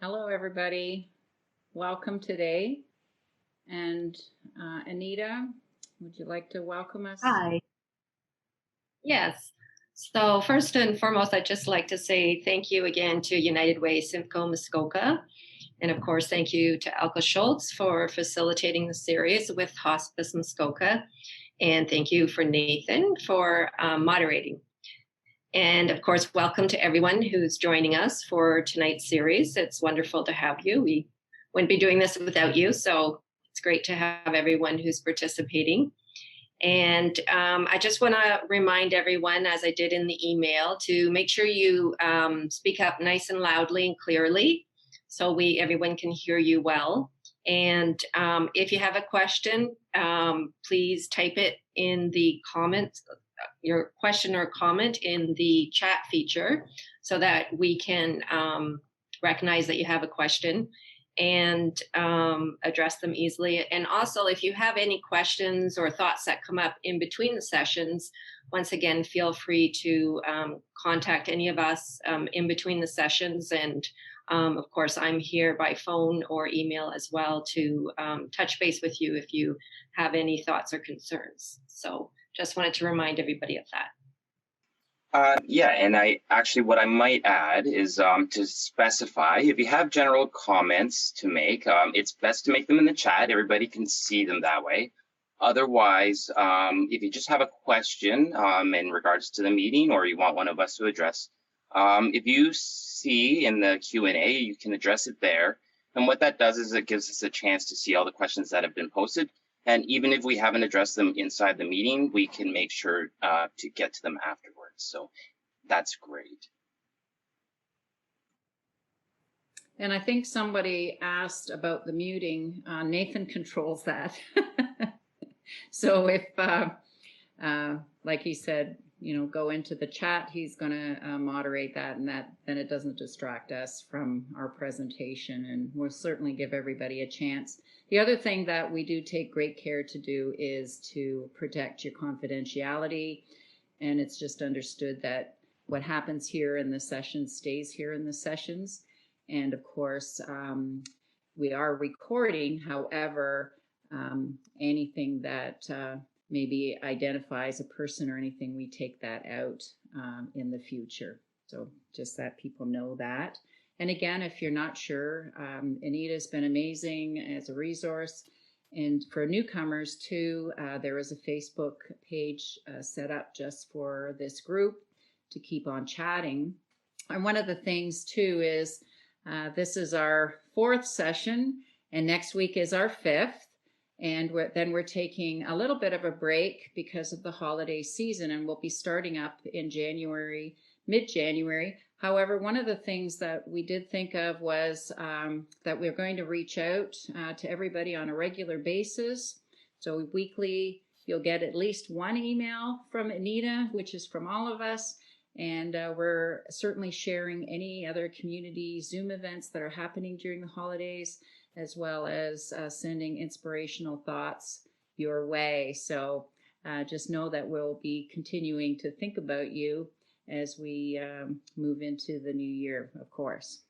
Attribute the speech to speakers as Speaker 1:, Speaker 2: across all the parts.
Speaker 1: Hello, everybody. Welcome today. And Anita, would you like to welcome us?
Speaker 2: Hi. Yes. So first and foremost, I'd just like to say thank you again to United Way Simcoe Muskoka. And of course, thank you to Alka Schultz for facilitating the series with Hospice Muskoka. And thank you for Nathan for moderating. And of course, welcome to everyone who's joining us for tonight's series. It's wonderful to have you. We wouldn't be doing this without you. So it's great to have everyone who's participating. And I just want to remind everyone, as I did in the email, to make sure you speak up nice and loudly and clearly so everyone can hear you well. And if you have a question, please type it in the comments, your question or comment in the chat feature so that we can recognize that you have a question and address them easily. And also, if you have any questions or thoughts that come up in between the sessions, once again, feel free to contact any of us in between the sessions. And of course, I'm here by phone or email as well to touch base with you if you have any thoughts or concerns. So just wanted to remind everybody of that.
Speaker 3: Yeah, and what I might add is to specify if you have general comments to make, it's best to make them in the chat. Everybody can see them that way. Otherwise, if you just have a question in regards to the meeting or you want one of us to address, if you see in the Q&A, you can address it there. And what that does is it gives us a chance to see all the questions that have been posted. And even if we haven't addressed them inside the meeting, we can make sure to get to them afterwards. So that's great.
Speaker 1: And I think somebody asked about the muting. Nathan controls that. So if, like he said, go into the chat, he's going to moderate that, and then it doesn't distract us from our presentation, and we'll certainly give everybody a chance. The other thing that we do take great care to do is to protect your confidentiality, and it's just understood that what happens here in the sessions stays here in the sessions. And of course, we are recording. However, anything that maybe identifies a person or anything, we take that out in the future. So just that people know that. And again, if you're not sure, Anita's been amazing as a resource. And for newcomers too, there is a Facebook page set up just for this group to keep on chatting. And one of the things too is this is our 4th session, and next week is our 5th. And then we're taking a little bit of a break because of the holiday season, and we'll be starting up in January, mid-January. However, one of the things that we did think of was that we're going to reach out to everybody on a regular basis. So weekly, you'll get at least one email from Anita, which is from all of us. And we're certainly sharing any other community Zoom events that are happening during the holidays, as well as sending inspirational thoughts your way. So just know that we'll be continuing to think about you as we move into the new year, of course.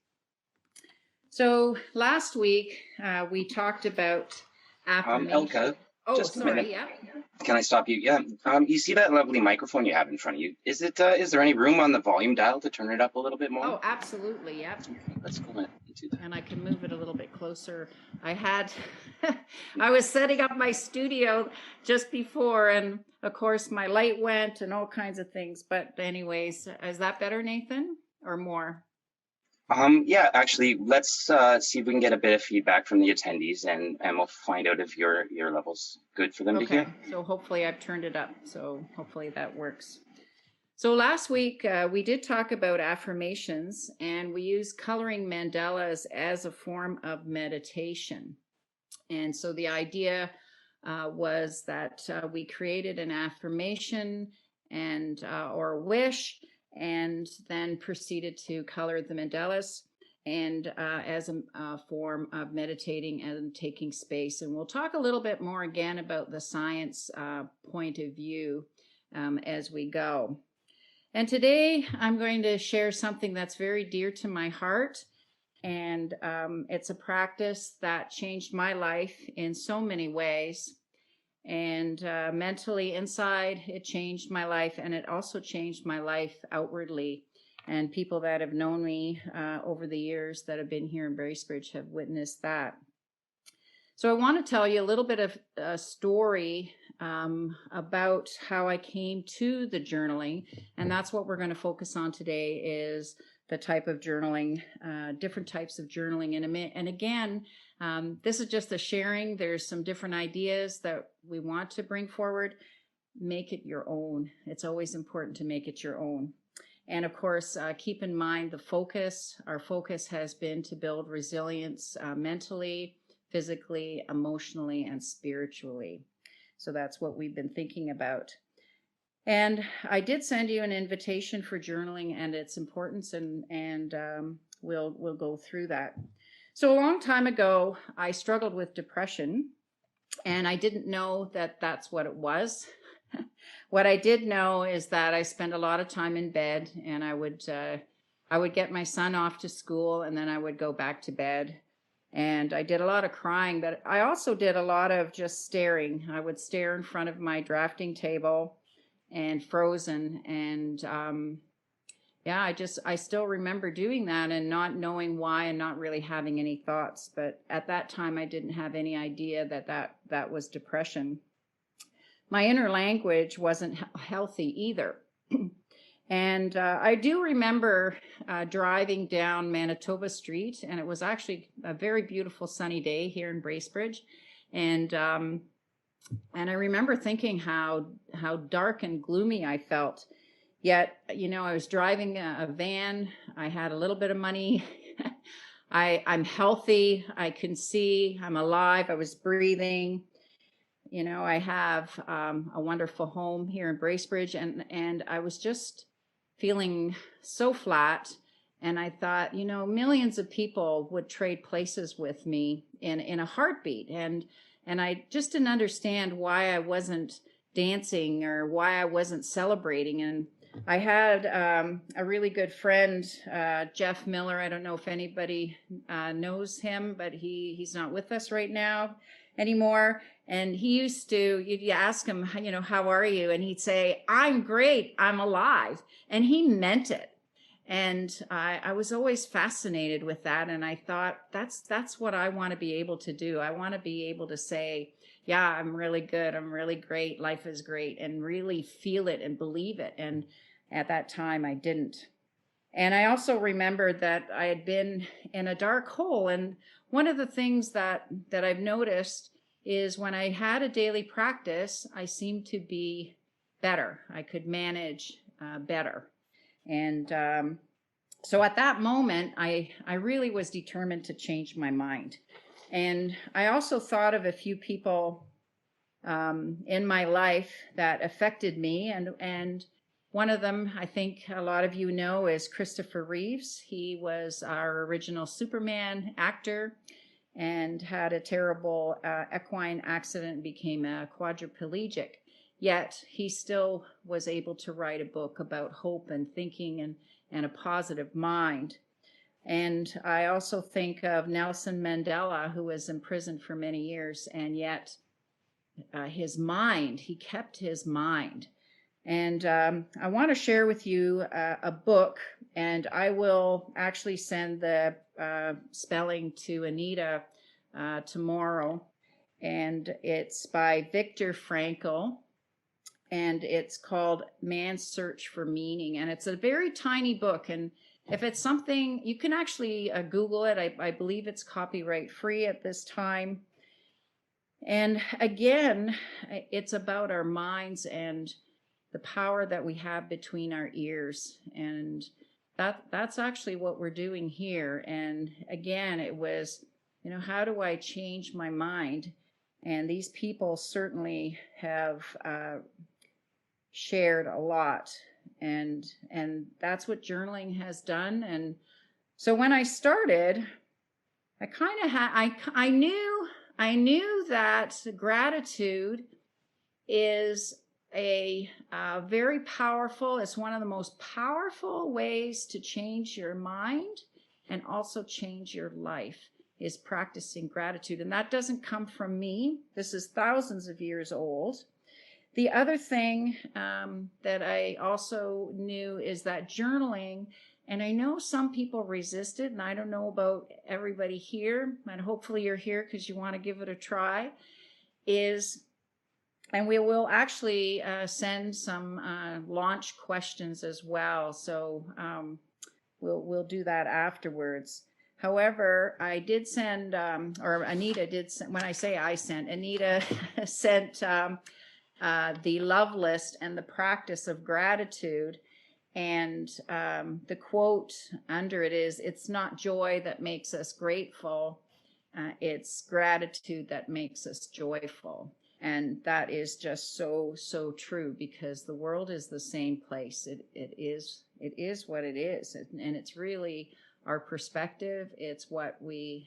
Speaker 1: So last week we talked about affirmation.
Speaker 3: Elka,
Speaker 1: oh,
Speaker 3: just
Speaker 1: sorry,
Speaker 3: a minute.
Speaker 1: yeah.
Speaker 3: Can I stop you? Yeah. You see that lovely microphone you have in front of you? Is there any room on the volume dial to turn it up a little bit more?
Speaker 1: Oh, absolutely. Yep.
Speaker 3: Okay, let's go ahead and do that.
Speaker 1: And I can move it a little bit closer. I was setting up my studio just before, and of course my light went and all kinds of things. But anyways, is that better, Nathan, or more?
Speaker 3: Yeah, actually, let's see if we can get a bit of feedback from the attendees, and we'll find out if your level's good for them to hear.
Speaker 1: So hopefully I've turned it up. So hopefully that works. So last week we did talk about affirmations, and we used coloring mandalas as a form of meditation. And so the idea was that we created an affirmation and or a wish, and then proceeded to color the mandalas and as a form of meditating and taking space. And we'll talk a little bit more again about the science point of view as we go. And today I'm going to share something that's very dear to my heart. And it's a practice that changed my life in so many ways. And mentally inside, it changed my life, and it also changed my life outwardly. And people that have known me over the years that have been here in Bracebridge have witnessed that. So I want to tell you a little bit of a story about how I came to the journaling, and that's what we're going to focus on today, is the type of journaling, different types of journaling. And again, this is just a sharing. There's some different ideas that we want to bring forward. Make it your own. It's always important to make it your own. And of course, keep in mind the focus. Our focus has been to build resilience mentally, physically, emotionally, and spiritually. So that's what we've been thinking about. And I did send you an invitation for journaling and its importance, and we'll go through that. So a long time ago, I struggled with depression, and I didn't know that that's what it was. What I did know is that I spent a lot of time in bed, and I would get my son off to school, and then I would go back to bed. And I did a lot of crying, but I also did a lot of just staring. I would stare in front of my drafting table and frozen. And yeah, I still remember doing that and not knowing why and not really having any thoughts. But at that time, I didn't have any idea that was depression. My inner language wasn't healthy either. And I do remember driving down Manitoba Street, and it was actually a very beautiful sunny day here in Bracebridge. And I remember thinking how dark and gloomy I felt. Yet, I was driving a van. I had a little bit of money. I'm healthy. I can see. I'm alive. I was breathing. I have a wonderful home here in Bracebridge, and I was just feeling so flat. And I thought, millions of people would trade places with me in a heartbeat. And I just didn't understand why I wasn't dancing or why I wasn't celebrating. And I had a really good friend, Jeff Miller. I don't know if anybody knows him, but he's not with us right now anymore. And he used to, you'd ask him, how are you? And he'd say, I'm great, I'm alive. And he meant it. And I was always fascinated with that. And I thought, that's what I want to be able to do. I want to be able to say, yeah, I'm really good, I'm really great, life is great, and really feel it and believe it. And at that time, I didn't. And I also remembered that I had been in a dark hole. And one of the things that I've noticed is when I had a daily practice, I seemed to be better. I could manage better. And so at that moment, I really was determined to change my mind. And I also thought of a few people in my life that affected me. And one of them, I think a lot of you know, is Christopher Reeves. He was our original Superman actor and had a terrible equine accident and became a quadriplegic. Yet he still was able to write a book about hope and thinking and a positive mind. And I also think of Nelson Mandela, who was imprisoned for many years, and yet he kept his mind. And I want to share with you a book, and I will actually send the spelling to Anita tomorrow. And it's by Viktor Frankl, and it's called Man's Search for Meaning. And it's a very tiny book. And if it's something, you can actually Google it. I believe it's copyright free at this time. And again, it's about our minds and the power that we have between our ears. And that's actually what we're doing here. And again, it was, how do I change my mind? And these people certainly have shared a lot. And that's what journaling has done. And so when I started, I kind of I knew that gratitude is a very powerful, it's one of the most powerful ways to change your mind and also change your life, is practicing gratitude. And that doesn't come from me. This is thousands of years old. The other thing that I also knew is that journaling, and I know some people resist it, and I don't know about everybody here, and hopefully you're here because you want to give it a try, and we will actually send some launch questions as well. So we'll do that afterwards. However, I did send, or Anita did send, when I say I sent, Anita sent the love list and the practice of gratitude. And the quote under it is, "It's not joy that makes us grateful, it's gratitude that makes us joyful." And that is just so, so true, because the world is the same place. It is what it is. And it's really our perspective. It's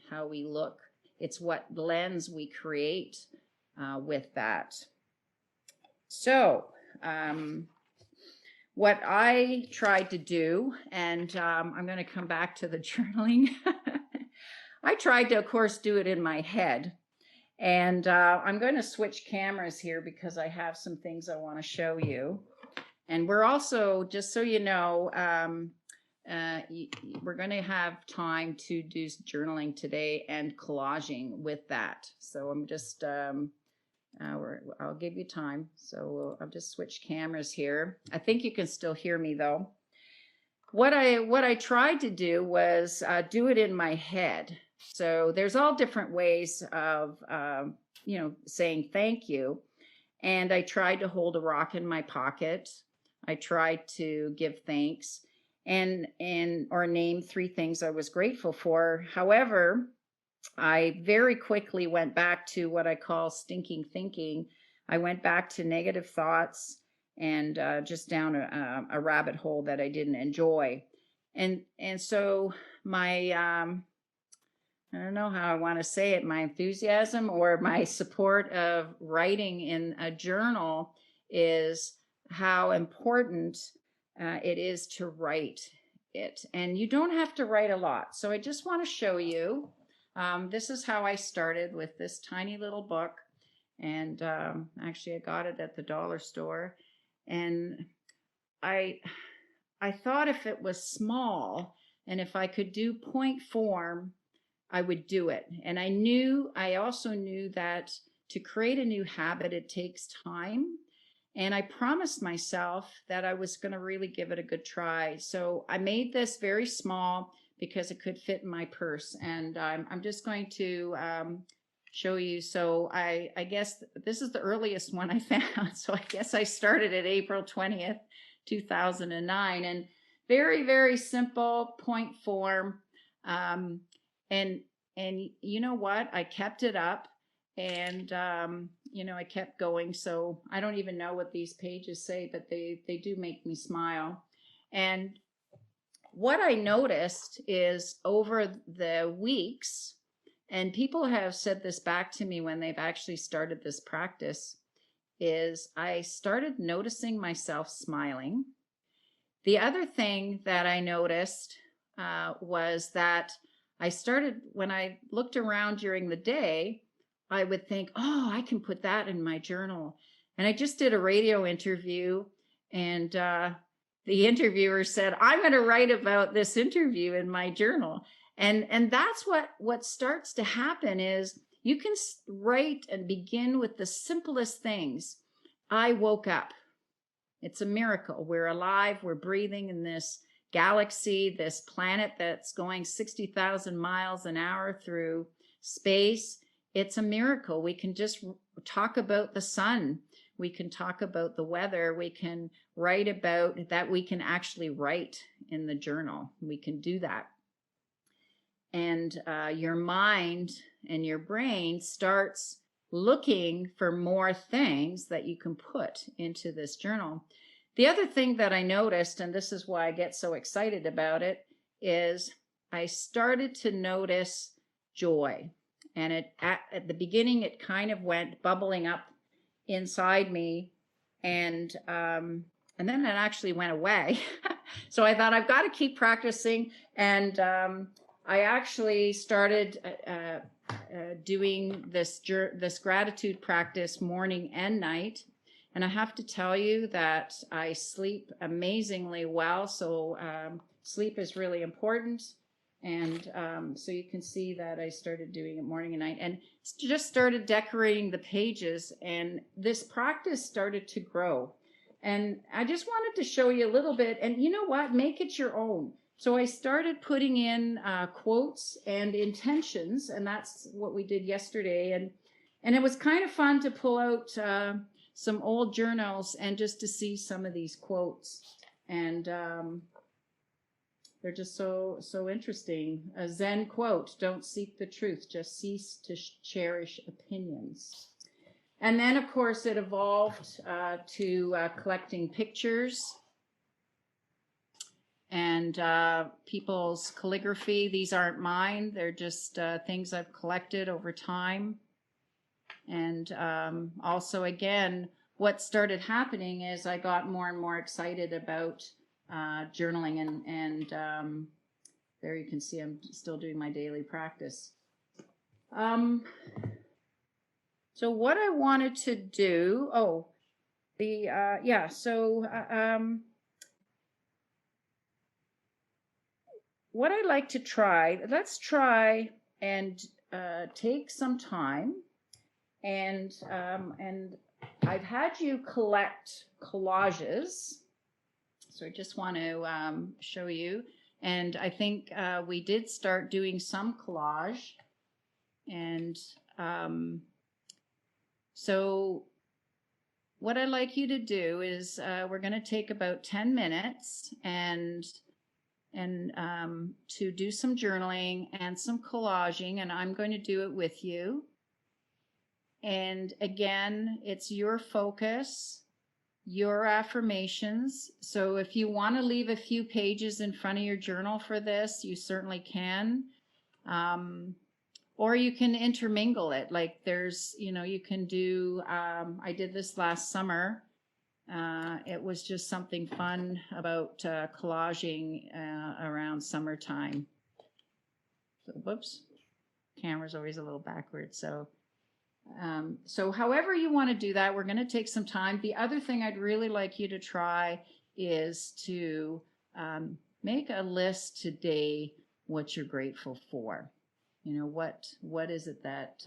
Speaker 1: how we look. It's what lens we create with that. So, what I tried to do, and I'm going to come back to the journaling. I tried to, of course, do it in my head. And I'm going to switch cameras here because I have some things I want to show you. And we're also, just so you know, we're going to have time to do journaling today and collaging with that. So I'm just, I'll give you time. So I'll just switch cameras here. I think you can still hear me though. What I tried to do was do it in my head. So there's all different ways of, saying thank you. And I tried to hold a rock in my pocket. I tried to give thanks or name 3 things I was grateful for. However, I very quickly went back to what I call stinking thinking. I went back to negative thoughts and just down a rabbit hole that I didn't enjoy. And so my I don't know how I want to say it, my enthusiasm or my support of writing in a journal is how important it is to write it. And you don't have to write a lot. So I just want to show you. This is how I started with this tiny little book. And actually, I got it at the dollar store. And I thought if it was small and if I could do point form, I would do it. And I also knew that to create a new habit, it takes time. And I promised myself that I was going to really give it a good try. So I made this very small because it could fit in my purse. And I'm just going to show you. So I guess this is the earliest one I found. So I guess I started at April 20th, 2009. And very, very simple point form. And you know what? I kept it up and, I kept going. So I don't even know what these pages say, but they do make me smile. And what I noticed is over the weeks, and people have said this back to me when they've actually started this practice, is I started noticing myself smiling. The other thing that I noticed was that I started, when I looked around during the day, I would think, oh, I can put that in my journal. And I just did a radio interview, and the interviewer said, I'm going to write about this interview in my journal. And that's what starts to happen is you can write and begin with the simplest things. I woke up. It's a miracle. We're alive. We're breathing in this galaxy, this planet that's going 60,000 miles an hour through space. It's a miracle. We can just talk about the sun. We can talk about the weather. We can write about that. We can actually write in the journal. We can do that. And your mind and your brain starts looking for more things that you can put into this journal. The other thing that I noticed, and this is why I get so excited about it, is I started to notice joy. And at the beginning, it kind of went bubbling up inside me. And then it actually went away. So I thought I've got to keep practicing. And I actually started doing this gratitude practice morning and night. And I have to tell you that I sleep amazingly well. So sleep is really important. And so you can see that I started doing it morning and night and just started decorating the pages. And this practice started to grow. And I just wanted to show you a little bit. And you know what? Make it your own. So I started putting in quotes and intentions. And that's what we did yesterday. And it was kind of fun to pull out some old journals and just to see some of these quotes. And they're just so interesting. A Zen quote: "Don't seek the truth, just cease to cherish opinions." And then, of course, it evolved to collecting pictures and people's calligraphy. These aren't mine. They're just things I've collected over time. And also, again, what started happening is I got more and more excited about journaling, and there you can see I'm still doing my daily practice. So what I wanted to do, what I'd like to try, let's try and take some time and I've had you collect collages. So I just want to show you. And I think we did start doing some collage. And so what I'd like you to do is we're going to take about 10 minutes and to do some journaling and some collaging, and I'm going to do it with you. And again, it's your focus, your affirmations. So if you want to leave a few pages in front of your journal for this, you certainly can. Or you can intermingle it. Like there's, you can do, I did this last summer. It was just something fun about collaging around summertime. So, whoops, camera's always a little backwards. So however you want to do that, we're going to take some time. The other thing I'd really like you to try is to make a list today what you're grateful for. What is it that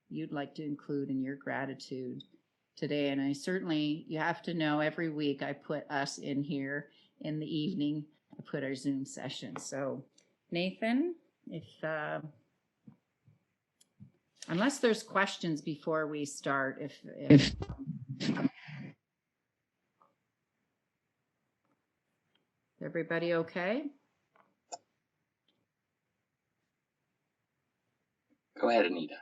Speaker 1: you'd like to include in your gratitude today? And you have to know every week I put us in here in the evening. I put our Zoom session. So Nathan, if unless there's questions before we start, if everybody okay?
Speaker 3: Go ahead, Anita.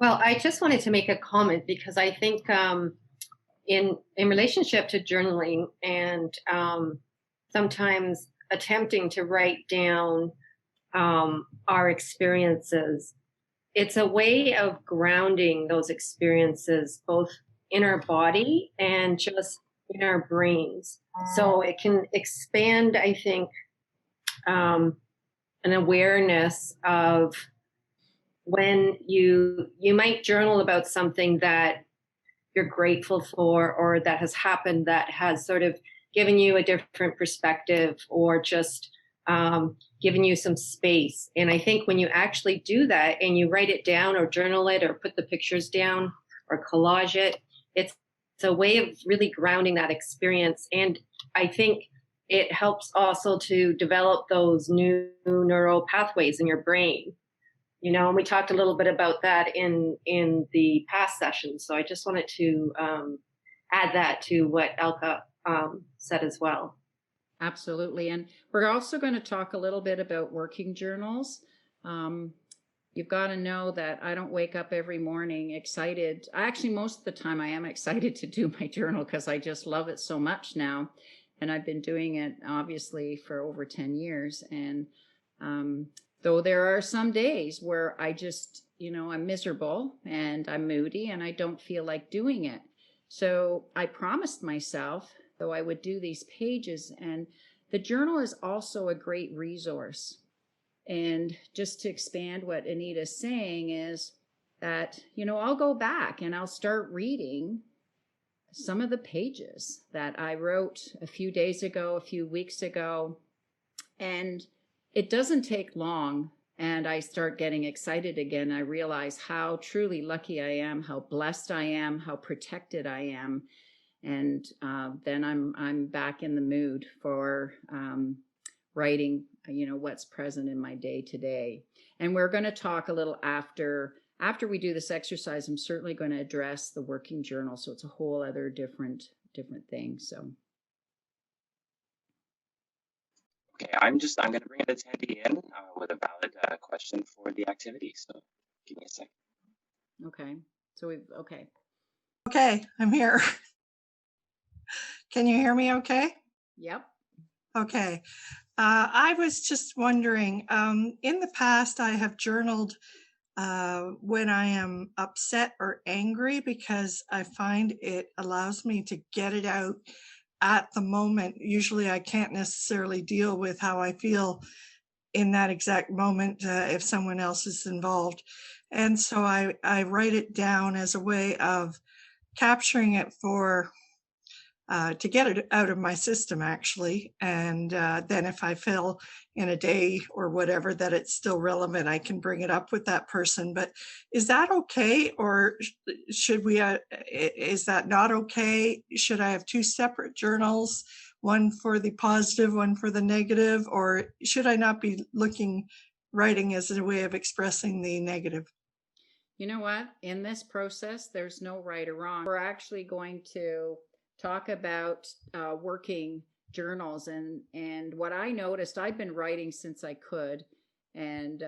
Speaker 2: Well, I just wanted to make a comment because I think in relationship to journaling and sometimes attempting to write down our experiences, it's a way of grounding those experiences both in our body and just in our brains. So it can expand, I think, an awareness of when you might journal about something that you're grateful for or that has happened that has sort of given you a different perspective or just given you some space. And I think when you actually do that and you write it down or journal it or put the pictures down or collage it, it's a way of really grounding that experience. And I think it helps also to develop those new neural pathways in your brain. And we talked a little bit about that in the past session. So I just wanted to add that to what Elka said as well.
Speaker 1: Absolutely. And we're also going to talk a little bit about working journals. You've got to know that I don't wake up every morning excited. Actually, most of the time I am excited to do my journal because I just love it so much now. And I've been doing it obviously for over 10 years. And though there are some days where I just, I'm miserable and I'm moody and I don't feel like doing it. So I promised myself, though, I would do these pages. And The journal is also a great resource. And just to expand what Anita's saying is that, I'll go back and I'll start reading some of the pages that I wrote a few days ago, a few weeks ago. And it doesn't take long. And I start getting excited again. I realize how truly lucky I am, how blessed I am, how protected I am. And then I'm back in the mood for writing, what's present in my day to day. And we're going to talk a little after we do this exercise. I'm certainly going to address the working journal. So it's a whole other different thing. So.
Speaker 3: Okay, I'm going to bring an attendee in with a valid question for the activity. So give me a second.
Speaker 1: Okay. So okay.
Speaker 4: Okay, I'm here. Can you hear me okay?
Speaker 1: Yep.
Speaker 4: Okay. I was just wondering, in the past, I have journaled when I am upset or angry because I find it allows me to get it out at the moment. Usually I can't necessarily deal with how I feel in that exact moment if someone else is involved. And so I write it down as a way of capturing it for to get it out of my system, actually. And then if I feel in a day or whatever that it's still relevant, I can bring it up with that person. But is that okay? Or should we, is that not okay? Should I have two separate journals, one for the positive, one for the negative? Or should I not be writing as a way of expressing the negative?
Speaker 1: You know what? In this process, there's no right or wrong. We're actually going to talk about working journals, and what I noticed, I've been writing since I could, and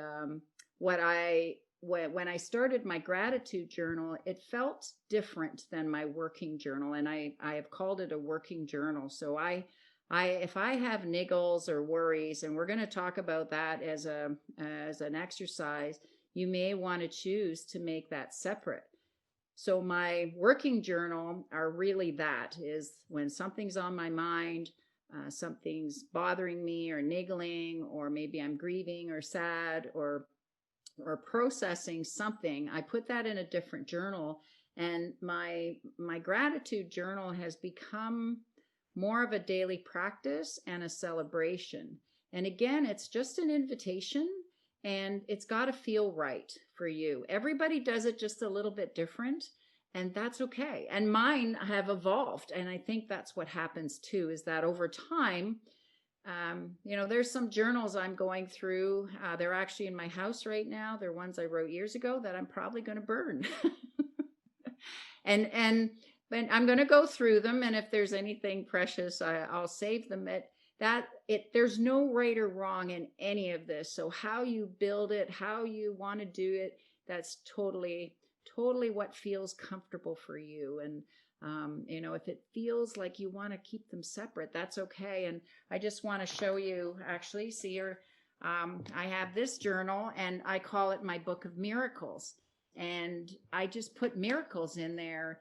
Speaker 1: when I started my gratitude journal, it felt different than my working journal, and I have called it a working journal. So if I have niggles or worries, and we're going to talk about that as an exercise, you may want to choose to make that separate. So my working journal are really that is when something's on my mind, something's bothering me or niggling, or maybe I'm grieving or sad or processing something, I put that in a different journal. And my gratitude journal has become more of a daily practice and a celebration. And again, it's just an invitation, and it's got to feel right for you. Everybody does it just a little bit different, and that's okay. And mine have evolved, and I think that's what happens too, is that over time, there's some journals I'm going through. They're actually in my house right now. They're ones I wrote years ago that I'm probably going to burn. and I'm going to go through them, and if there's anything precious, I'll save them. There's no right or wrong in any of this. So how you build it, how you want to do it, that's totally what feels comfortable for you. And if it feels like you want to keep them separate, that's okay. And I just want to show you, actually, see here, I have this journal, and I call it my Book of Miracles. And I just put miracles in there,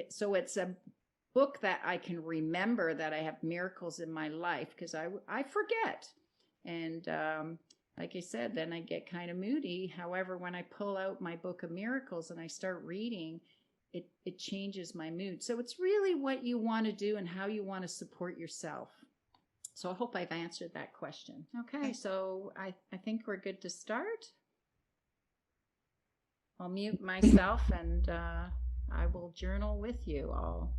Speaker 1: so it's a book that I can remember that I have miracles in my life, because I forget. And like I said, then I get kind of moody. However, when I pull out my Book of Miracles and I start reading, it changes my mood. So it's really what you want to do and how you want to support yourself. So I hope I've answered that question. Okay, so I think we're good to start. I'll mute myself, and I will journal with you all.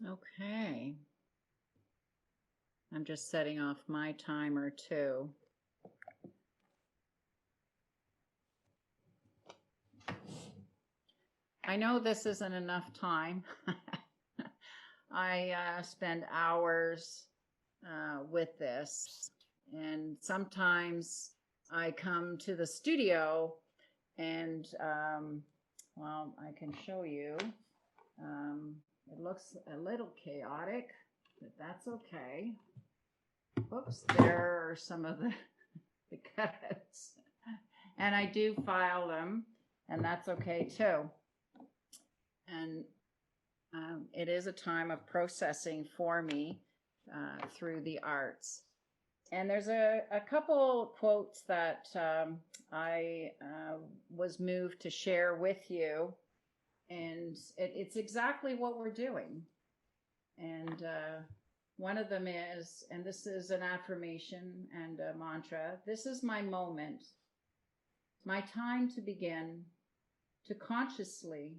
Speaker 1: Okay. I'm just setting off my timer too. I know this isn't enough time. I spend hours with this, and sometimes I come to the studio and, well, I can show you. It looks a little chaotic, but that's okay. Oops, there are some of the cuts. And I do file them, and that's okay too. And it is a time of processing for me through the arts. And there's a couple quotes that I was moved to share with you. And it's exactly what we're doing. And one of them is, and this is an affirmation and a mantra, this is my moment, my time to begin to consciously,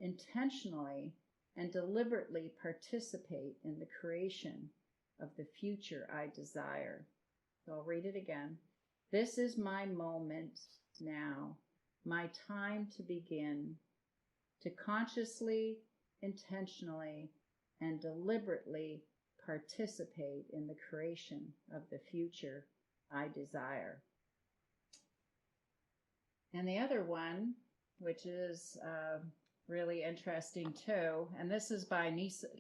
Speaker 1: intentionally, and deliberately participate in the creation of the future I desire. So I'll read it again. This is my moment now, my time to begin to consciously, intentionally, and deliberately participate in the creation of the future I desire. And the other one, which is really interesting too, and this is by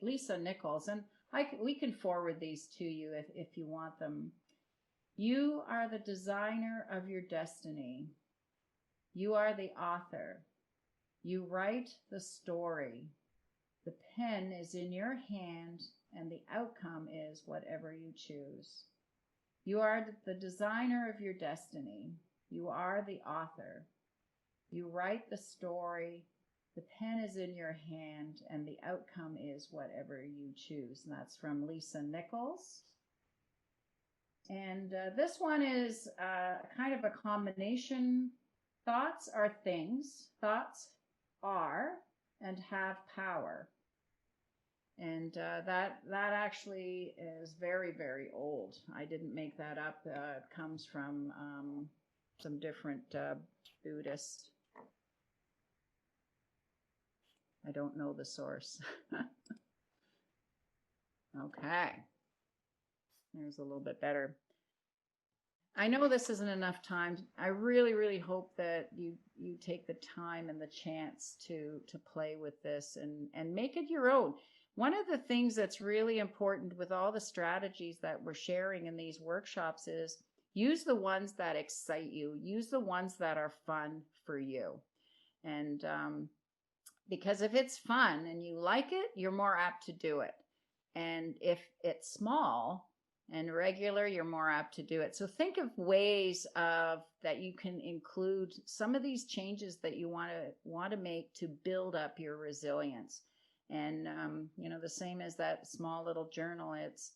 Speaker 1: Lisa Nichols, and we can forward these to you if you want them. You are the designer of your destiny. You are the author. You write the story. The pen is in your hand, and the outcome is whatever you choose. You are the designer of your destiny. You are the author. You write the story. The pen is in your hand, and the outcome is whatever you choose. And that's from Lisa Nichols. And this one is kind of a combination thoughts are things. Thoughts are and have power. And that actually is very, very old. I didn't make that up. It comes from some different Buddhist. I don't know the source. Okay. There's a little bit better. I know this isn't enough time. I really, really hope that you take the time and the chance to play with this and make it your own. One of the things that's really important with all the strategies that we're sharing in these workshops is use the ones that excite you. Use the ones that are fun for you. And because if it's fun and you like it, you're more apt to do it. And if it's small and regular, you're more apt to do it. So think of ways that you can include some of these changes that you want to make to build up your resilience. And the same as that small little journal, it's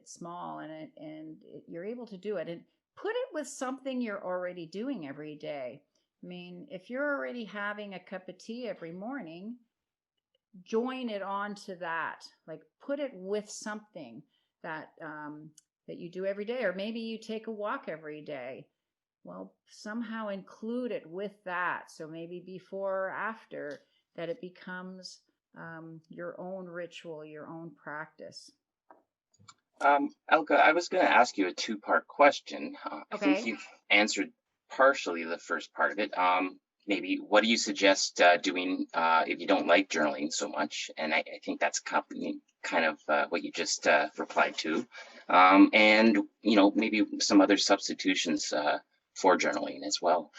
Speaker 1: small and you're able to do it, and put it with something you're already doing every day. I mean, if you're already having a cup of tea every morning, join it onto that. Like, put it with something that you do every day, or maybe you take a walk every day. Well, somehow include it with that. So maybe before or after, that it becomes your own ritual, your own practice.
Speaker 3: Elka, I was going to ask you a two-part question. I think
Speaker 1: Okay.
Speaker 3: you've answered partially the first part of it. Maybe what do you suggest doing if you don't like journaling so much? And I think that's kind of what you just replied to. And, maybe some other substitutions for journaling as well.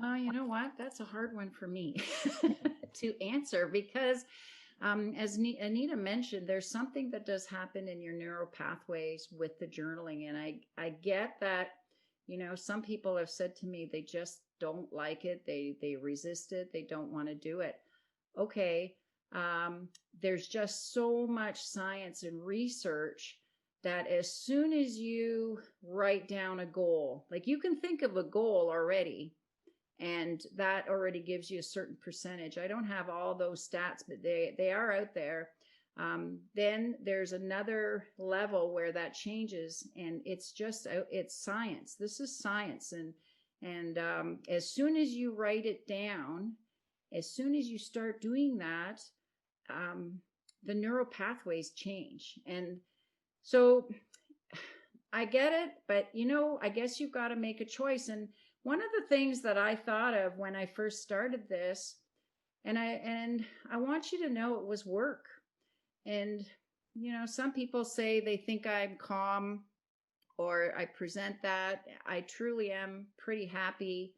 Speaker 1: You know what? That's a hard one for me to answer, because as Anita mentioned, there's something that does happen in your neural pathways with the journaling. And I get that, some people have said to me they just don't like it. They resist it. They don't want to do it. Okay. There's just so much science and research that as soon as you write down a goal, like you can think of a goal already, and that already gives you a certain percentage. I don't have all those stats, but they are out there. Then there's another level where that changes, and it's science. This is science, and as soon as you write it down, as soon as you start doing that, the neural pathways change. And so I get it, but I guess you've got to make a choice. And one of the things that I thought of when I first started this, and I want you to know it was work. And some people say they think I'm calm, or I present that. I truly am pretty happy,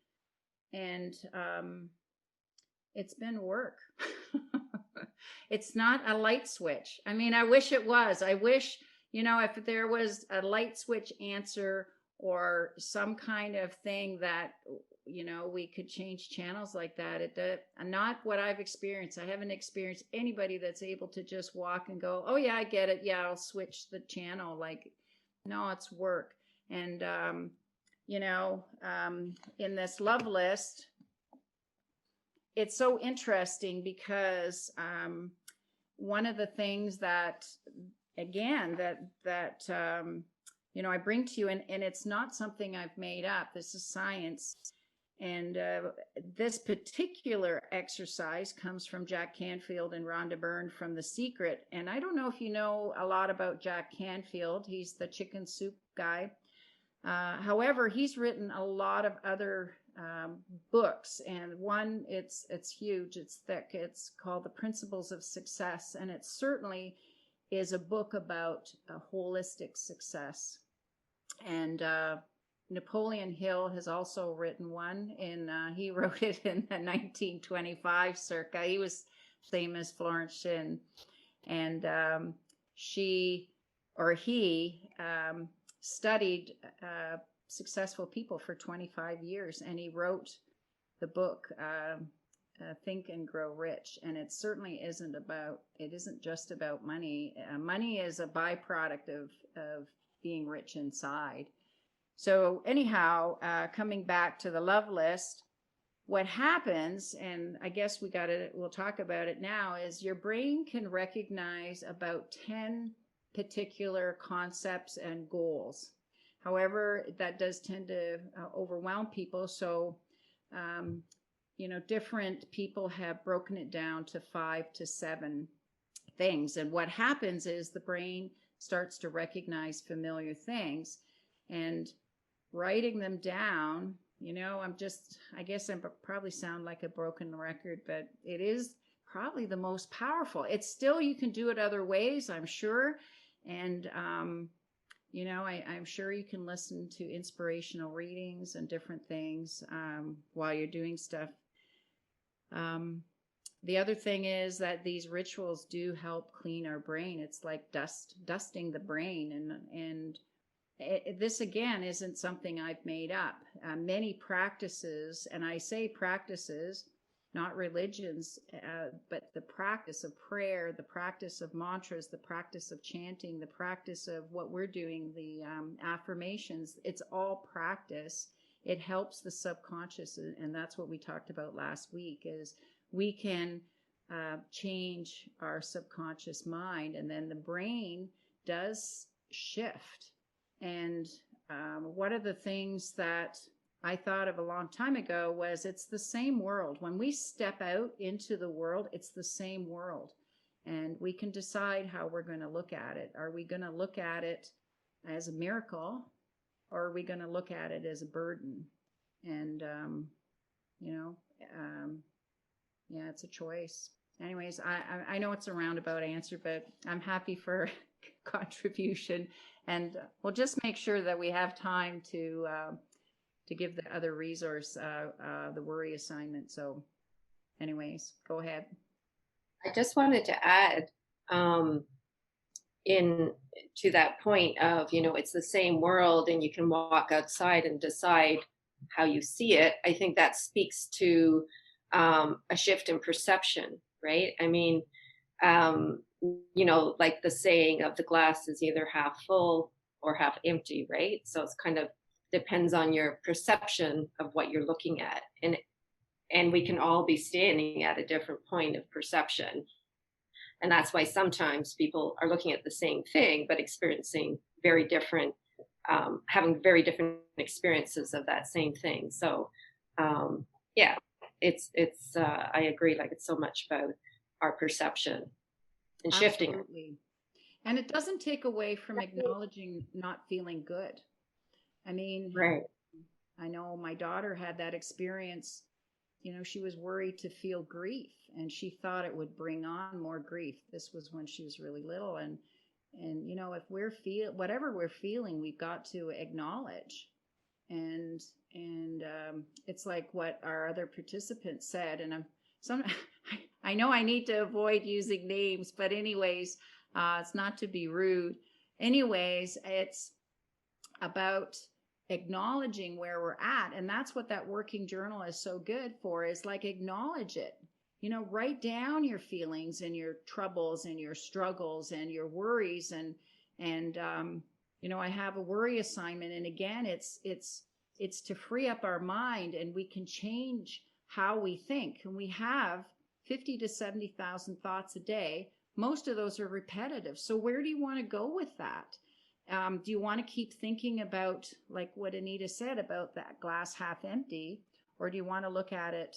Speaker 1: and it's been work. It's not a light switch. I mean, I wish it was. I wish, if there was a light switch answer, or some kind of thing that, we could change channels like that. Not what I've experienced. I haven't experienced anybody that's able to just walk and go, oh yeah, I get it. Yeah, I'll switch the channel. Like, no, it's work. And, in this love list, it's so interesting because one of the things that, again, that I bring to you, and it's not something I've made up. This is science. And this particular exercise comes from Jack Canfield and Rhonda Byrne from The Secret. And I don't know if you know a lot about Jack Canfield. He's the chicken soup guy. However, he's written a lot of other books, and one, it's huge, it's thick. It's called The Principles of Success, and it certainly is a book about holistic success. And Napoleon Hill has also written one, and he wrote it in the 1925 circa. He was same as Florence Shinn, and he studied successful people for 25 years, and he wrote the book Think and Grow Rich. And it certainly isn't just about money. Money is a byproduct of being rich inside. So anyhow, coming back to the love list, what happens, and I guess we'll talk about it now, is your brain can recognize about 10 particular concepts and goals. However, that does tend to overwhelm people. So, different people have broken it down to 5 to 7 things. And what happens is the brain starts to recognize familiar things, and writing them down, I guess I probably sound like a broken record, but it is probably the most powerful. It's still, you can do it other ways, I'm sure. And, I'm sure you can listen to inspirational readings and different things while you're doing stuff. The other thing is that these rituals do help clean our brain. It's like dusting the brain. And this, again, isn't something I've made up. Many practices, and I say practices, not religions, but the practice of prayer, the practice of mantras, the practice of chanting, the practice of what we're doing, the affirmations, it's all practice. It helps the subconscious, and that's what we talked about last week, is we can change our subconscious mind, and then the brain does shift. And one of the things that I thought of a long time ago was it's the same world. When we step out into the world, it's the same world. And we can decide how we're going to look at it. Are we going to look at it as a miracle, or are we going to look at it as a burden? And, yeah, it's a choice. Anyways, I know it's a roundabout answer, but I'm happy for contribution. And we'll just make sure that we have time to give the other resource the worry assignment. So anyways, go ahead.
Speaker 2: I just wanted to add in to that point of, it's the same world and you can walk outside and decide how you see it. I think that speaks to a shift in perception, right? I mean, like the saying of the glass is either half full or half empty, right? So it's kind of depends on your perception of what you're looking at. And we can all be standing at a different point of perception. And that's why sometimes people are looking at the same thing, but experiencing very different, having very different experiences of that same thing. So, yeah, it's I agree, like it's so much about our perception and shifting.
Speaker 1: Absolutely. And it doesn't take away from acknowledging not feeling good. I mean,
Speaker 2: right.
Speaker 1: I know my daughter had that experience. She was worried to feel grief, and she thought it would bring on more grief. This was when she was really little. And if we're whatever we're feeling, we've got to acknowledge. And it's like what our other participants said. And I know I need to avoid using names, but anyways, it's not to be rude. Anyways, it's about acknowledging where we're at. And that's what that working journal is so good for, is like acknowledge it. Write down your feelings and your troubles and your struggles and your worries. And I have a worry assignment. And again, it's to free up our mind, and we can change how we think. And we have 50 to 70,000 thoughts a day. Most of those are repetitive. So where do you want to go with that? Do you want to keep thinking about, like what Anita said about that glass half empty, or do you want to look at it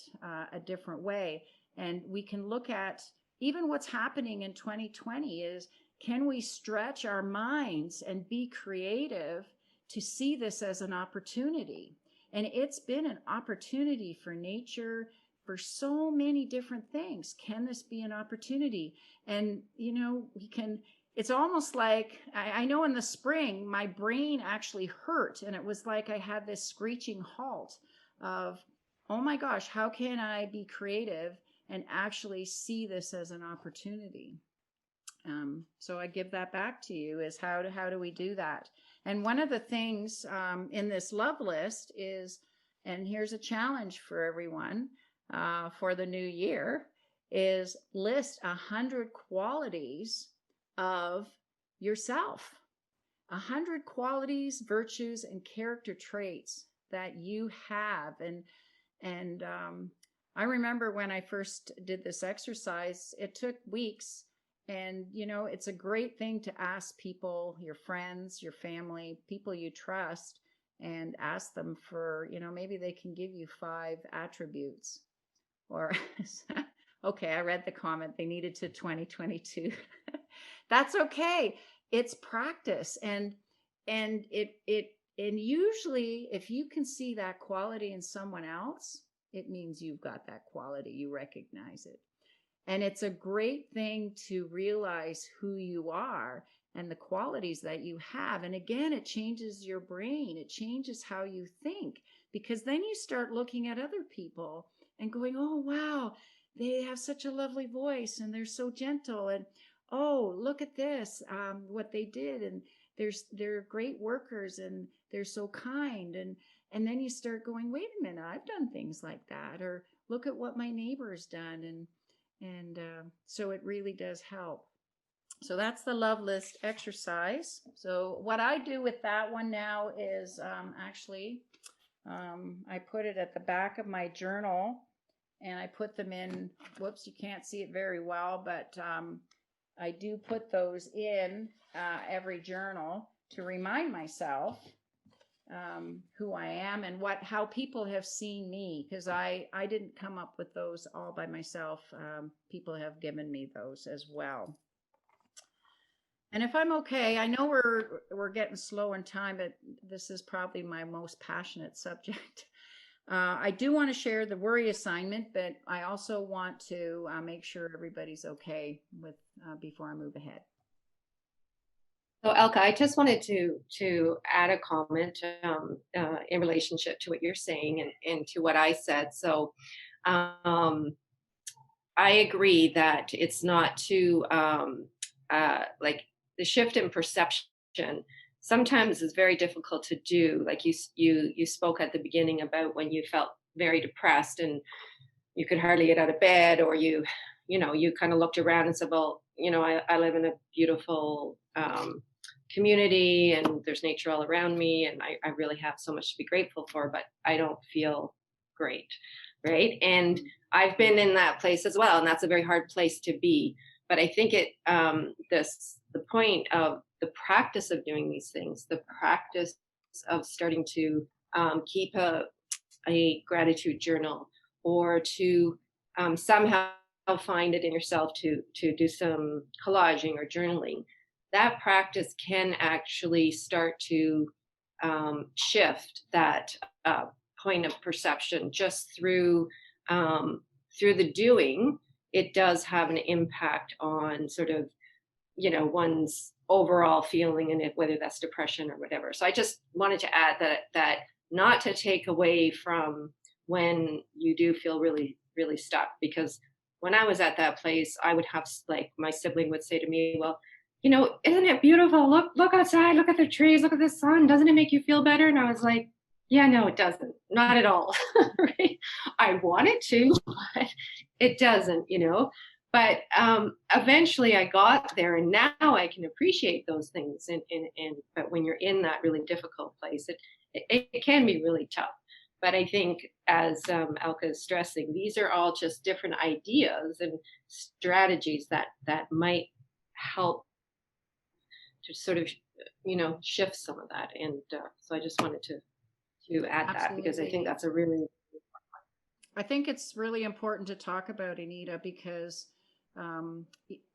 Speaker 1: a different way? And we can look at even what's happening in 2020 is, can we stretch our minds and be creative to see this as an opportunity? And it's been an opportunity for nature, for so many different things. Can this be an opportunity? And, we can, it's almost like, I know in the spring, my brain actually hurt. And it was like I had this screeching halt of, oh my gosh, how can I be creative and actually see this as an opportunity? So I give that back to you, is how do we do that? And one of the things in this love list is, and here's a challenge for everyone for the new year, is list 100 qualities of yourself. 100 qualities, virtues, and character traits that you have. And I remember when I first did this exercise, it took weeks. And, you know, it's a great thing to ask people, your friends, your family, people you trust, and ask them for, you know, maybe they can give you 5 attributes. Or, okay, I read the comment. They needed to 2022. That's okay. It's practice. And usually if you can see that quality in someone else, it means you've got that quality. You recognize it. And it's a great thing to realize who you are and the qualities that you have. And again, it changes your brain. It changes how you think, because then you start looking at other people and going, oh, wow, they have such a lovely voice and they're so gentle. And, oh, look at this, what they did. And they're great workers and they're so kind. And then you start going, wait a minute, I've done things like that. Or look at what my neighbor's done. And so it really does help. So that's the love list exercise. So what I do with that one now is I put it at the back of my journal, and I put them in, whoops, you can't see it very well, but I do put those in every journal to remind myself who I am and how people have seen me, because I didn't come up with those all by myself. People have given me those as well. And if I'm okay, I know we're getting slow in time, but this is probably my most passionate subject. I do want to share the worry assignment, but I also want to make sure everybody's okay with before I move ahead.
Speaker 2: So Elka, I just wanted to add a comment in relationship to what you're saying and to what I said. So I agree that it's not too like the shift in perception sometimes is very difficult to do. Like you spoke at the beginning about when you felt very depressed and you could hardly get out of bed, or you kind of looked around and said, well, I live in a beautiful community and there's nature all around me and I really have so much to be grateful for, but I don't feel great, right? And I've been in that place as well, and that's a very hard place to be. But I think the point of the practice of doing these things, the practice of starting to keep a gratitude journal, or to somehow find it in yourself to do some collaging or journaling, that practice can actually start to shift that point of perception just through the doing. It does have an impact on sort of, one's overall feeling in it, whether that's depression or whatever. So I just wanted to add that not to take away from when you do feel really, really stuck, because when I was at that place, I would have, like, my sibling would say to me, well, isn't it beautiful? Look outside, look at the trees, look at the sun. Doesn't it make you feel better? And I was like, yeah, no, it doesn't. Not at all. Right? I want it to, but it doesn't, But eventually I got there, and now I can appreciate those things. But when you're in that really difficult place, it can be really tough. But I think, as Elka is stressing, these are all just different ideas and strategies that might help to sort of, shift some of that. And so I just wanted to add that, because I think that's a really,
Speaker 1: I think it's really important to talk about, Anita, because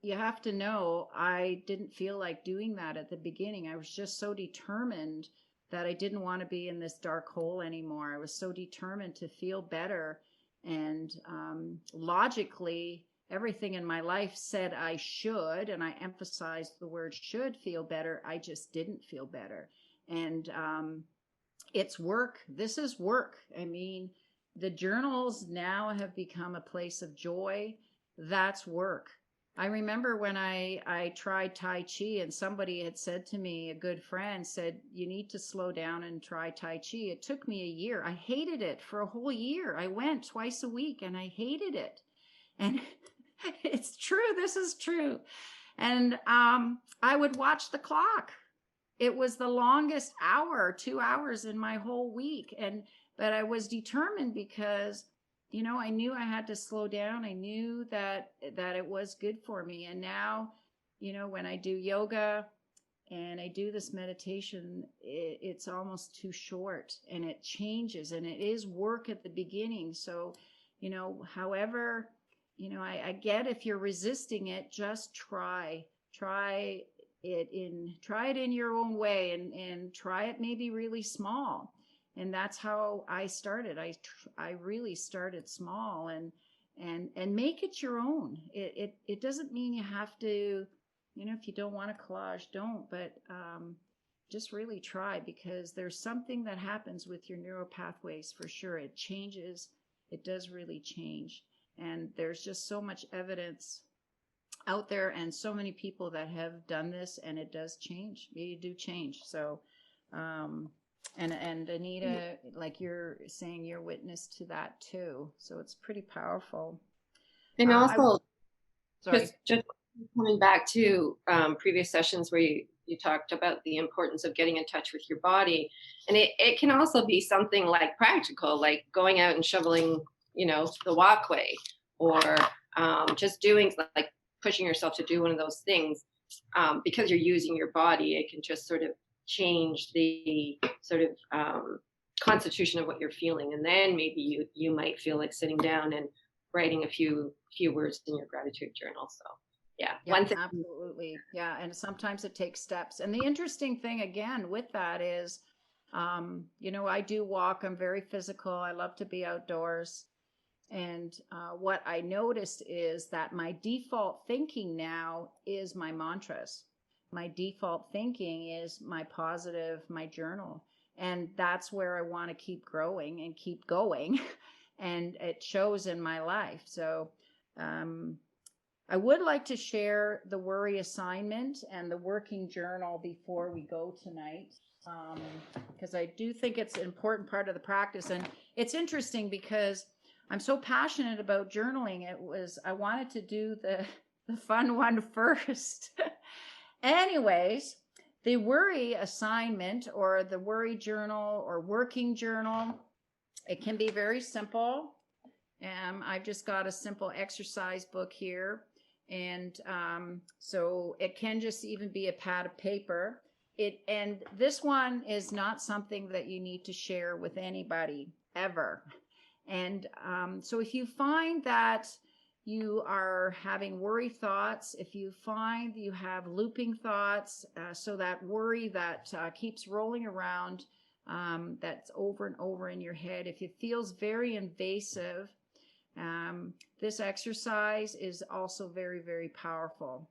Speaker 1: you have to know, I didn't feel like doing that at the beginning. I was just so determined that I didn't want to be in this dark hole anymore. I was so determined to feel better. And logically, everything in my life said I should, and I emphasized the word should feel better. I just didn't feel better. And it's work. This is work. I mean, the journals now have become a place of joy. That's work. I remember when I tried Tai Chi, and somebody had said to me, a good friend said, you need to slow down and try Tai Chi. It took me a year. I hated it for a whole year. I went twice a week and I hated it. And it's true. This is true. And I would watch the clock. it was the longest hour, 2 hours in my whole week. But I was determined because, you know, I knew I had to slow down. I knew that it was good for me. And now, you know, when I do yoga and I do this meditation, it's almost too short, and it changes, and it is work at the beginning. So, you know, however, you know, I get if you're resisting it, just try it in your own way, and try it maybe really small. And that's how I started. I really started small, and make it your own. It doesn't mean you have to, you know, if you don't want to collage, don't, but just really try, because there's something that happens with your neural pathways for sure. It changes. It does really change. And there's just so much evidence out there, and so many people that have done this, and it does change. You do change. So, and Anita, like you're saying, you're witness to that too. So it's pretty powerful.
Speaker 2: And also,
Speaker 1: sorry.
Speaker 2: Just coming back to previous sessions where you talked about the importance of getting in touch with your body. And it can also be something like practical, like going out and shoveling, you know, the walkway, or just doing like pushing yourself to do one of those things. Because you're using your body, it can just sort of change the sort of constitution of what you're feeling. And then maybe you might feel like sitting down and writing a few words in your gratitude journal. So yeah,
Speaker 1: absolutely. Yeah. And sometimes it takes steps. And the interesting thing again with that is, you know, I do walk. I'm very physical. I love to be outdoors. And what I noticed is that my default thinking now is my mantras. My default thinking is my positive, my journal. And that's where I want to keep growing and keep going. And it shows in my life. So I would like to share the worry assignment and the working journal before we go tonight, because I do think it's an important part of the practice. And it's interesting because I'm so passionate about journaling. I wanted to do the fun one first. Anyways, the worry assignment or the worry journal or working journal, it can be very simple. I've just got a simple exercise book here. And so it can just even be a pad of paper. And this one is not something that you need to share with anybody ever. And so if you find that you are having worry thoughts, if you find you have looping thoughts, so that worry that keeps rolling around, that's over and over in your head, if it feels very invasive, this exercise is also very, very powerful.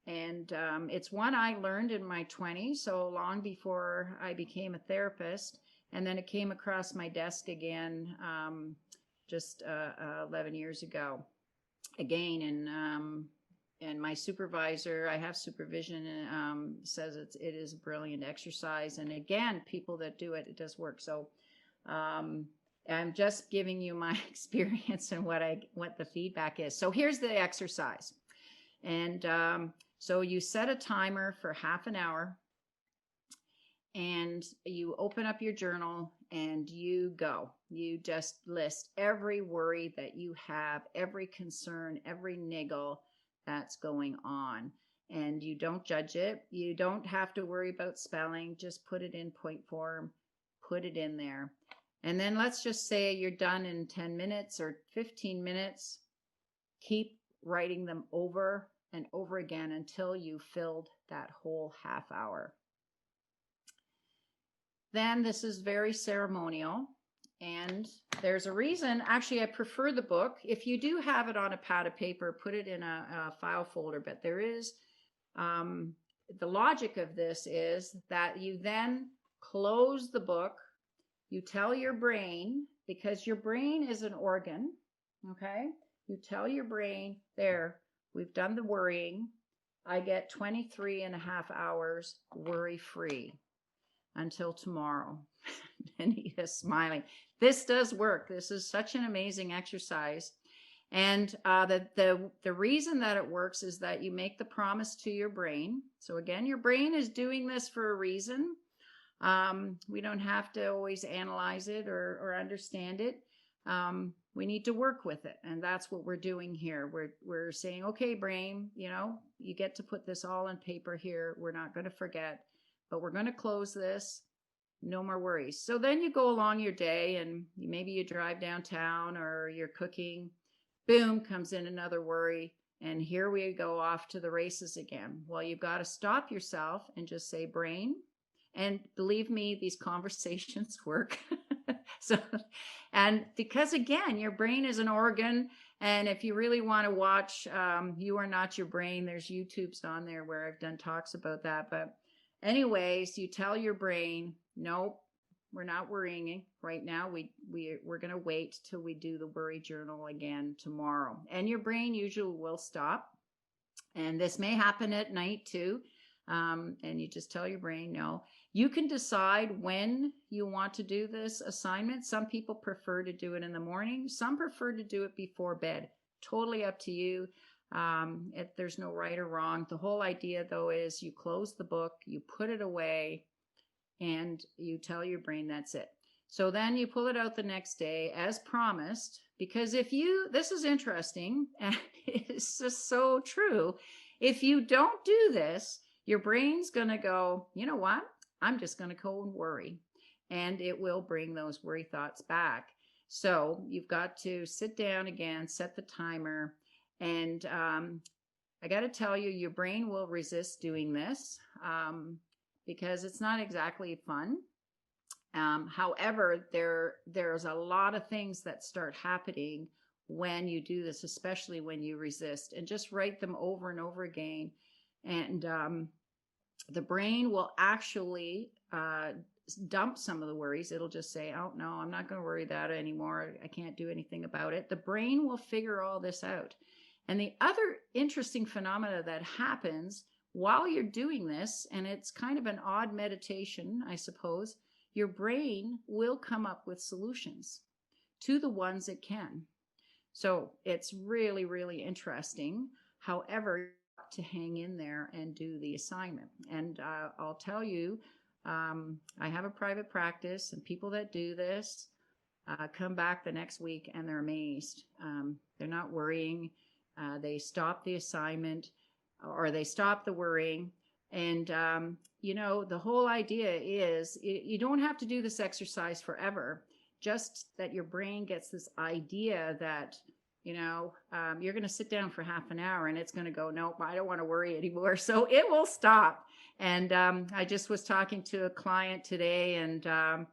Speaker 1: And it's one I learned in my 20s, so long before I became a therapist. And then it came across my desk again just 11 years ago. Again, and my supervisor, I have supervision, says it is a brilliant exercise. And again, people that do it, it does work. So I'm just giving you my experience and what the feedback is. So here's the exercise. And so you set a timer for half an hour, and you open up your journal and you go. You just list every worry that you have, every concern, every niggle that's going on. And you don't judge it. You don't have to worry about spelling. Just put it in point form, put it in there. And then let's just say you're done in 10 minutes or 15 minutes. Keep writing them over and over again until you filled that whole half hour. Then this is very ceremonial, and there's a reason. Actually, I prefer the book. If you do have it on a pad of paper, put it in a file folder. But there is, the logic of this is that you then close the book. You tell your brain, because your brain is an organ, okay? You tell your brain, there, we've done the worrying. I get 23 and a half hours worry-free until tomorrow. Anita's smiling. This does work. This is such an amazing exercise. And the reason that it works is that you make the promise to your brain. So again, your brain is doing this for a reason. We don't have to always analyze it or understand it. We need to work with it. And that's what we're doing here. We're saying, okay, brain, you get to put this all on paper here. We're not going to forget, but we're going to close this. No more worries. So then you go along your day and maybe you drive downtown or you're cooking. Boom, comes in another worry. And here we go off to the races again. Well, you've got to stop yourself and just say, brain. And believe me, these conversations work. And because again, your brain is an organ. And if you really want to watch You Are Not Your Brain, there's YouTubes on there where I've done talks about that. But anyways, you tell your brain, nope, we're not worrying right now. We're going to wait till we do the worry journal again tomorrow. And your brain usually will stop. And this may happen at night too. And you just tell your brain, no. You can decide when you want to do this assignment. Some people prefer to do it in the morning. Some prefer to do it before bed. Totally up to you. There's no right or wrong. The whole idea, though, is you close the book, you put it away, and you tell your brain that's it. So then you pull it out the next day as promised, because this is interesting, and it's just so true. If you don't do this, your brain's going to go, you know what? I'm just going to go and worry. And it will bring those worry thoughts back. So you've got to sit down again, set the timer. And I got to tell you, your brain will resist doing this because it's not exactly fun. However, there's a lot of things that start happening when you do this, especially when you resist, and just write them over and over again. And the brain will actually dump some of the worries. It'll just say, oh, no, I'm not going to worry that anymore. I can't do anything about it. The brain will figure all this out. And the other interesting phenomena that happens while you're doing this, and it's kind of an odd meditation, I suppose, your brain will come up with solutions to the ones it can. So it's really, really interesting. However, to hang in there and do the assignment. And I'll tell you, I have a private practice, and people that do this come back the next week and they're amazed. They're not worrying. They stop the assignment, or they stop the worrying. And, the whole idea is you don't have to do this exercise forever, just that your brain gets this idea that, you're going to sit down for half an hour and it's going to go, nope, I don't want to worry anymore. So it will stop. And I just was talking to a client today, and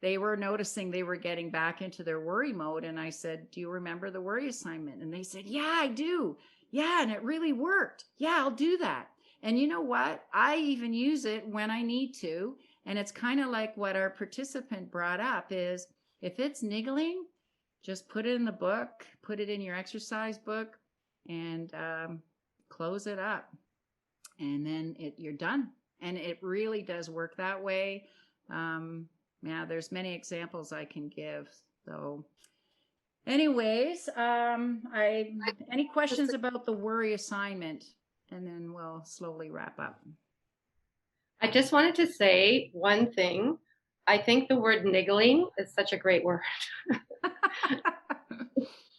Speaker 1: they were noticing they were getting back into their worry mode. And I said, do you remember the worry assignment? And they said, yeah, I do. Yeah. And it really worked. Yeah, I'll do that. And you know what? I even use it when I need to. And it's kind of like what our participant brought up is, if it's niggling, just put it in the book, put it in your exercise book, and close it up. And then you're done. And it really does work that way. There's many examples I can give. So anyways, any questions about the worry assignment? And then we'll slowly wrap up.
Speaker 2: I just wanted to say one thing. I think the word niggling is such a great word.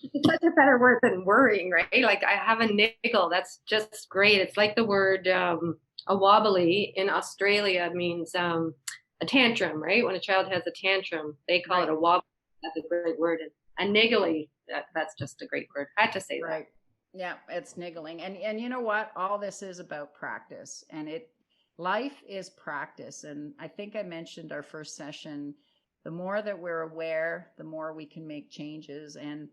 Speaker 2: It's such a better word than worrying, right? Like, I have a niggle. That's just great. It's like the word a wobbly in Australia means a tantrum, right? When a child has a tantrum, they call it a wobbly. That's a great word. And a niggly, that's just a great word. I had to say that.
Speaker 1: Right. Yeah, it's niggling. And you know what? All this is about practice. And life is practice. And I think I mentioned our first session, the more that we're aware, the more we can make changes. And,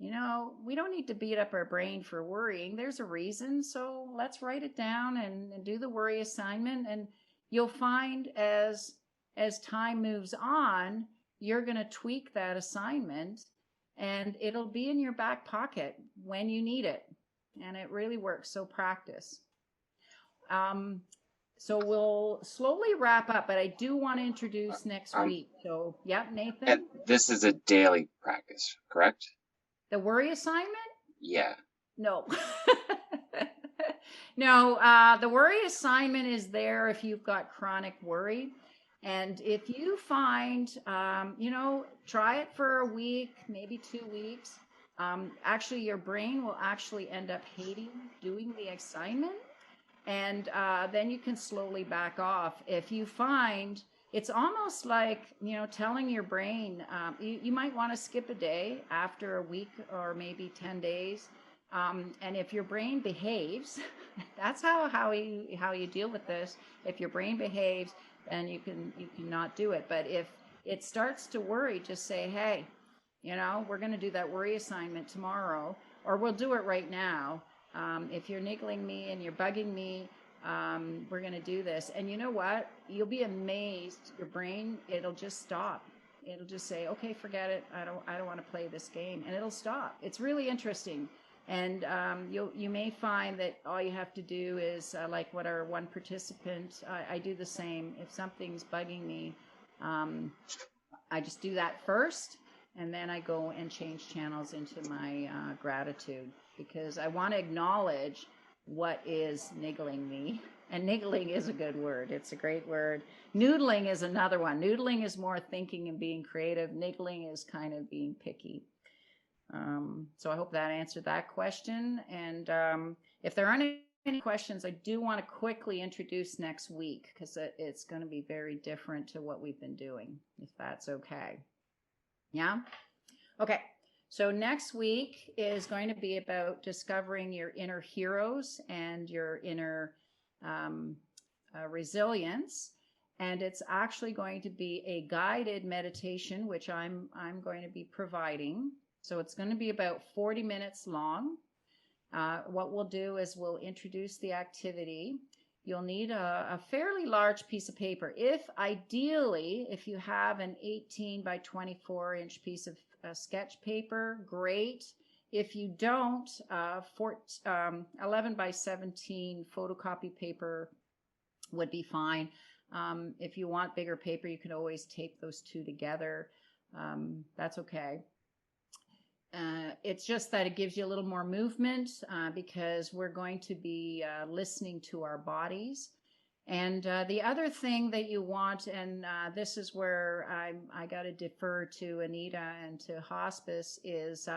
Speaker 1: we don't need to beat up our brain for worrying. There's a reason. So let's write it down and do the worry assignment. And you'll find as time moves on, you're going to tweak that assignment, and it'll be in your back pocket when you need it. And it really works. So practice. So we'll slowly wrap up, but I do want to introduce next week. So, Nathan?
Speaker 3: And this is a daily practice, correct?
Speaker 1: The worry assignment?
Speaker 3: Yeah.
Speaker 1: No. No, the worry assignment is there if you've got chronic worry. And if you find, try it for a week, maybe 2 weeks. Actually, your brain will actually end up hating doing the assignment. And then you can slowly back off. If you find it's almost like, telling your brain, you might want to skip a day after a week or maybe 10 days. And if your brain behaves, that's how you deal with this. If your brain behaves, then you can not do it. But if it starts to worry, just say, hey, we're going to do that worry assignment tomorrow, or we'll do it right now. If you're niggling me and you're bugging me, we're going to do this. And you know what? You'll be amazed. Your brain, it'll just stop. It'll just say, okay, forget it. I don't want to play this game. And it'll stop. It's really interesting. And you may find that all you have to do is, like what our one participant, I do the same. If something's bugging me, I just do that first. And then I go and change channels into my gratitude, because I want to acknowledge what is niggling me. And niggling is a good word. It's a great word. Noodling is another one. Noodling is more thinking and being creative. Niggling is kind of being picky. So I hope that answered that question. And if there aren't any questions, I do want to quickly introduce next week, because it's going to be very different to what we've been doing, if that's okay. Yeah? Okay. So next week is going to be about discovering your inner heroes and your inner resilience. And it's actually going to be a guided meditation, which I'm going to be providing. So it's going to be about 40 minutes long. What we'll do is we'll introduce the activity. You'll need a fairly large piece of paper. Ideally, if you have an 18 by 24 inch piece of sketch paper, great. If you don't, 11 by 17 photocopy paper would be fine. If you want bigger paper, you can always tape those two together. That's okay. It's just that it gives you a little more movement, because we're going to be listening to our bodies. And the other thing that you want, and this is where I got to defer to Anita and to hospice, is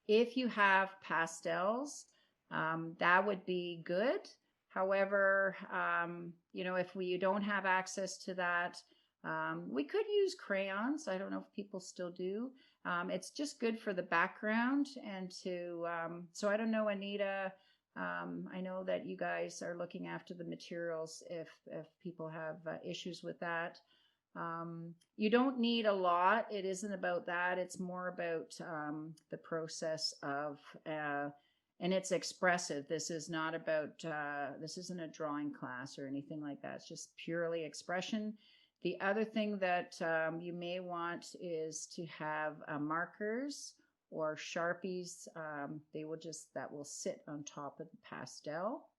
Speaker 1: if you have pastels, that would be good. However, if you don't have access to that, we could use crayons. I don't know if people still do. It's just good for the background and to, so I don't know, Anita, I know that you guys are looking after the materials if people have issues with that. You don't need a lot. It isn't about that. It's more about the process of, and it's expressive. This is not about, this isn't a drawing class or anything like that. It's just purely expression. The other thing that you may want is to have markers or Sharpies. That will sit on top of the pastel.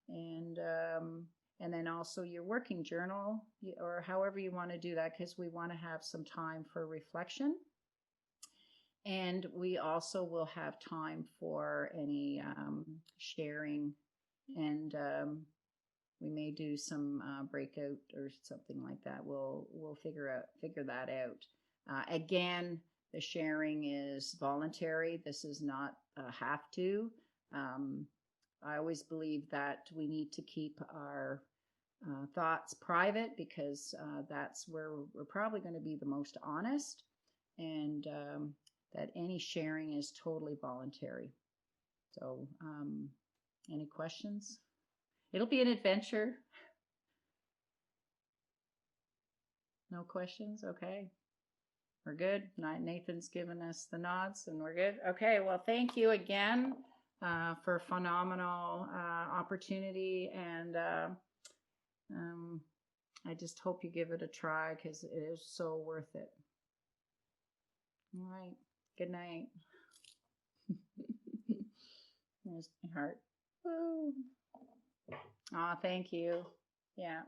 Speaker 1: And then also your working journal, or however you want to do that, because we want to have some time for reflection. And we also will have time for any sharing, and we may do some breakout or something like that. We'll figure that out. Again, the sharing is voluntary. This is not a have to. I always believe that we need to keep our thoughts private, because that's where we're probably going to be the most honest, and that any sharing is totally voluntary. So, any questions? It'll be an adventure. No questions? Okay. We're good. Nathan's given us the nods and we're good. Okay. Well, thank you again for a phenomenal opportunity. And I just hope you give it a try, because it is so worth it. All right. Good night. There's my heart. Oh, thank you. Yeah.